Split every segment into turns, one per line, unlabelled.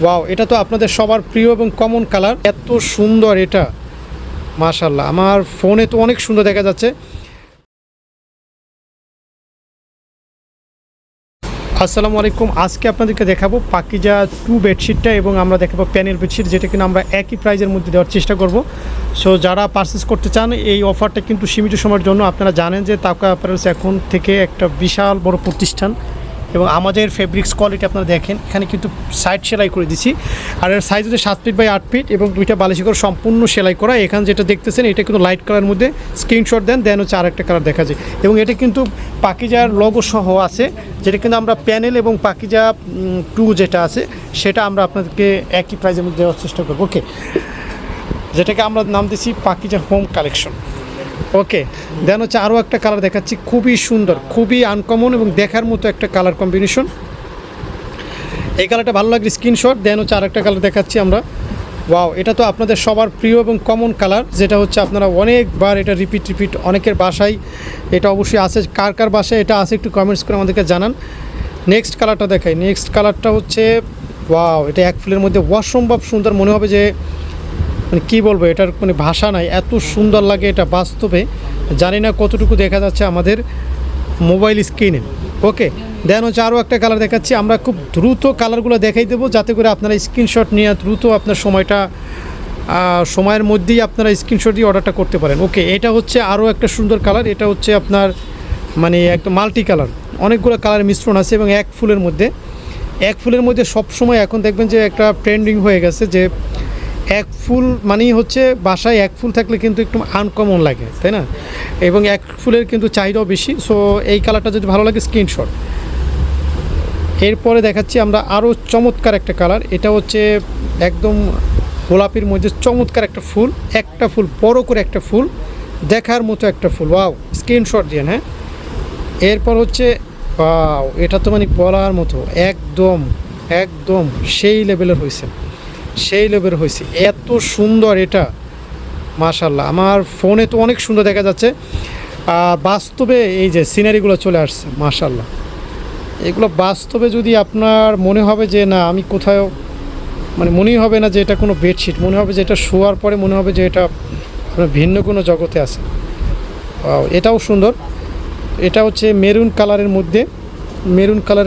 Wow, এটা তো আপনাদের সবার প্রিয় এবং কমন কালার। এত সুন্দর এটা, মাশাআল্লাহ। আমার ফোনে তো অনেক সুন্দর দেখা যাচ্ছে। আসসালামু আলাইকুম। আজকে আপনাদেরকে দেখাবো পাকিজা 2 বেডশিটটা এবং আমরা দেখাবো প্যানেল বেডশিট, যেটা কিনা আমরা একই প্রাইজের মধ্যে দেওয়ার চেষ্টা করব। সো যারা পারচেস করতে চান, এই অফারটা কিন্তু সীমিত সময়ের জন্য। আপনারা জানেন যে তাওকা অ্যাপারেলস এখন থেকে একটা বিশাল বড় প্রতিষ্ঠান এবং আমাদের ফেব্রিক্স কোয়ালিটি আপনারা দেখেন, এখানে কিন্তু সাইড সেলাই করে দিছি। আর এর সাইজ হচ্ছে 7 ফিট বাই 8 ফিট এবং দুইটা বালিশি করে সম্পূর্ণ সেলাই করা। এখানে যেটা দেখতেছেন এটা কিন্তু লাইট কালারের মধ্যে, স্ক্রিনশট দেন হচ্ছে আরেকটা কালার দেখা যায়। এবং এটা কিন্তু পাকিজার লোগো সহ আছে, যেটা কিন্তু আমরা প্যানেল এবং পাকিজা 2 যেটা আছে সেটা আমরা আপনাদেরকে একই প্রাইজের মধ্যে দেওয়ার চেষ্টা করবো। ওকে, যেটাকে আমরা নাম দিচ্ছি পাকিজা হোম কালেকশন। ওকে, দেন হচ্ছে আরও একটা কালার দেখাচ্ছি, খুবই সুন্দর, খুবই আনকমন এবং দেখার মতো একটা কালার কম্বিনেশন। এই কালারটা ভালো লাগলে স্ক্রিনশট দেন হচ্ছে আরেকটা কালার দেখাচ্ছি আমরা। ওয়াও, এটা তো আপনাদের সবার প্রিয় এবং কমন কালার, যেটা হচ্ছে আপনারা অনেকবার এটা রিপিট অনেকের বাসায় এটা অবশ্যই আছে। কার কার বাসায় এটা আছে একটু কমেন্টস করে আমাদেরকে জানান। নেক্সট কালারটা দেখাই। নেক্সট কালারটা হচ্ছে ওয়াও, এটা এক ফুলের মধ্যে অসম্ভব সুন্দর, মনে হবে যে মানে কী বলবো, এটার মানে ভাষা নাই, এত সুন্দর লাগে এটা বাস্তবে। জানি না কতটুকু দেখা যাচ্ছে আমাদের মোবাইল স্ক্রিনে। ওকে, দেন হচ্ছে আরও একটা কালার দেখাচ্ছি। আমরা খুব দ্রুত কালারগুলো দেখাই দেবো, যাতে করে আপনারা স্ক্রিনশট নিয়ে দ্রুত আপনার সময়ের মধ্যেই আপনারা স্ক্রিনশট দিয়ে অর্ডারটা করতে পারেন। ওকে, এটা হচ্ছে আরও একটা সুন্দর কালার। এটা হচ্ছে আপনার মানে একদম মাল্টি কালার, অনেকগুলো কালার মিশ্রণ আছে এবং এক ফুলের মধ্যে সবসময় এখন দেখবেন যে একটা ট্রেন্ডিং হয়ে গেছে যে এক ফুল মানেই হচ্ছে বাসায় এক ফুল থাকলে কিন্তু একটু আনকমন লাগে, তাই না? এবং এক ফুলের কিন্তু চাহিদাও বেশি। সো এই কালারটা যদি ভালো লাগে স্ক্রিনশট। এরপরে দেখাচ্ছি আমরা আরও চমৎকার একটা কালার। এটা হচ্ছে একদম গোলাপির মধ্যে চমৎকার একটা ফুল বড় করে একটা ফুল, দেখার মতো একটা ফুল। ওয়াও, স্ক্রিনশট দিয়ে। হ্যাঁ, এরপর হচ্ছে ওয়াও, এটা তো মানে বলার মতো, একদম সেই লেভেলের হয়েছে, এত সুন্দর এটা, মাশাআল্লাহ। আমার ফোনে তো অনেক সুন্দর দেখা যাচ্ছে, বাস্তবে এই যে সিনারিগুলো চলে আসছে, মাশাআল্লাহ। এগুলো বাস্তবে যদি আপনার মনে হবে যে না আমি কোথাও, মানে মনেই হবে না যে এটা কোনো বেডশিট, মনে হবে যে এটা শোয়ার পরে মনে হবে যে এটা ভিন্ন কোনো জগতে আছে। এটাও সুন্দর। এটা হচ্ছে মেরুন কালারের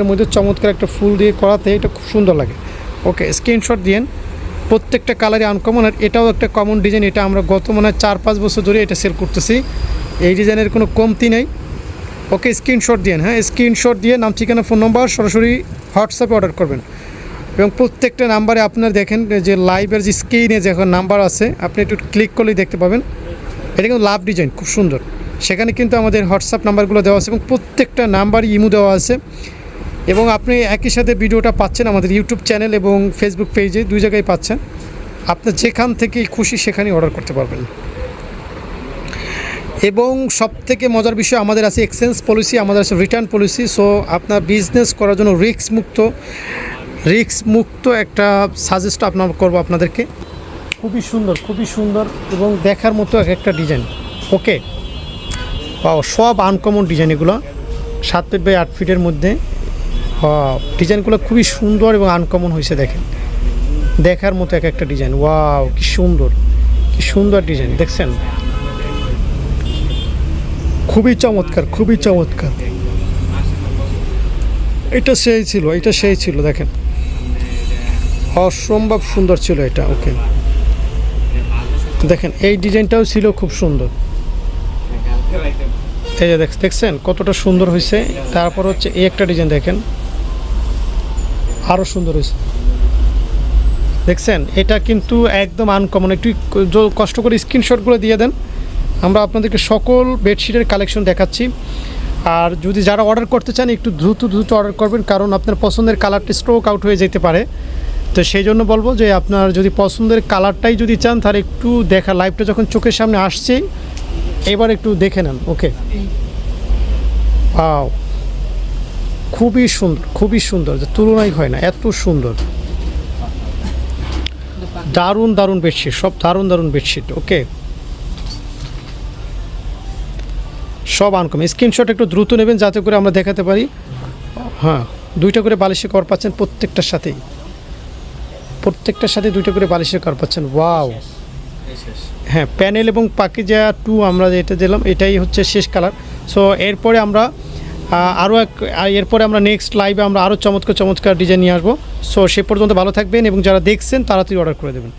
মধ্যে চমৎকার একটা ফুল দিয়ে করাতে এটা খুব সুন্দর লাগে। ওকে, স্ক্রিনশট দিয়েন। প্রত্যেকটা কালারই আনকমন। আর এটাও একটা কমন ডিজাইন, এটা আমরা গত মনে হয় 4-5 বছর ধরে এটা সেল করতেছি, এই ডিজাইনের কোনো কমতি নেই। ওকে, স্ক্রিনশট দিয়েন। হ্যাঁ, স্ক্রিনশট দিয়ে নাম, ঠিকানা, ফোন নম্বর সরাসরি হোয়াটসঅ্যাপে অর্ডার করবেন। এবং প্রত্যেকটা নাম্বারে আপনার দেখেন যে লাইভের যে স্ক্রিনে যে এখন নাম্বার আছে, আপনি একটু ক্লিক করলেই দেখতে পাবেন। এটা কিন্তু লাভ ডিজাইন, খুব সুন্দর। সেখানে কিন্তু আমাদের হোয়াটসঅ্যাপ নাম্বারগুলো দেওয়া আছে এবং প্রত্যেকটা নাম্বারই ইমো দেওয়া আছে। এবং আপনি একই সাথে ভিডিওটা পাচ্ছেন আমাদের ইউটিউব চ্যানেল এবং ফেসবুক পেজে, 2 জায়গায় পাচ্ছেন। আপনি যেখান থেকে খুশি সেখানেই অর্ডার করতে পারবেন। এবং সবথেকে মজার বিষয়, আমাদের আছে এক্সচেঞ্জ পলিসি, আমাদের আছে রিটার্ন পলিসি। সো আপনার বিজনেস করার জন্য রিস্ক মুক্ত একটা সাজেস্ট আপনার করবো আপনাদেরকে। খুবই সুন্দর এবং দেখার মতো একটা ডিজাইন। ওকে, সব আনকমন ডিজাইন এগুলো, 7 ফিট বাই 8 ফিটের মধ্যে। ডিজাইনগুলো খুবই সুন্দর এবং আনকমন হয়েছে, দেখেন, দেখার মতো একটা ডিজাইন। ওয়াও, কি সুন্দর ডিজাইন দেখছেন, খুবই চমৎকার। এটা সেই ছিল দেখেন, অসম্ভব সুন্দর ছিল এটা। ওকে, দেখেন এই ডিজাইনটাও ছিল খুব সুন্দর। এই যে দেখছেন কতটা সুন্দর হয়েছে। তারপর হচ্ছে এই একটা ডিজাইন দেখেন, আরও সুন্দর হয়েছে, দেখছেন। এটা কিন্তু একদম আনকমন। একটু কষ্ট করে স্ক্রিনশটগুলো দিয়ে দেন, আমরা আপনাদেরকে সকল বেডশিটের কালেকশন দেখাচ্ছি। আর যদি যারা অর্ডার করতে চান একটু দ্রুত অর্ডার করবেন, কারণ আপনার পছন্দের কালারটি স্টক আউট হয়ে যেতে পারে। তো সেই জন্য বলবো যে আপনার যদি পছন্দের কালারটাই যদি চান, তাহলে একটু দেখা, লাইভটা যখন চোখের সামনে আসছে এবার একটু দেখে নেন। ওকে, ওয়াও, খুবই সুন্দর, যে তুলনাই হয় না, এত সুন্দর। দারুণ বেডশিট, সব দারুণ বেডশিট। ওকে, সব আনকমন। স্ক্রিনশট একটু দ্রুত নেবেন যাতে করে আমরা দেখাতে পারি। হ্যাঁ, 2টা করে বালিশে কভার পাচ্ছেন প্রত্যেকটার সাথেই। প্রত্যেকটার সাথে 2টা করে বালিশের কভার পাচ্ছেন। ওয়াও, হ্যাঁ প্যানেল এবং পাকিজা 2 আমরা যেটা দিলাম এটাই হচ্ছে শেষ কালার। সো এরপরে আমরা এরপরে আমরা নেক্সট লাইভে আমরা আরও চমৎকার চমৎকার ডিজাইন নিয়ে আসবো। সো সে পর্যন্ত ভালো থাকবেন এবং যারা দেখছেন তাড়াতাড়ি অর্ডার করে দেবেন।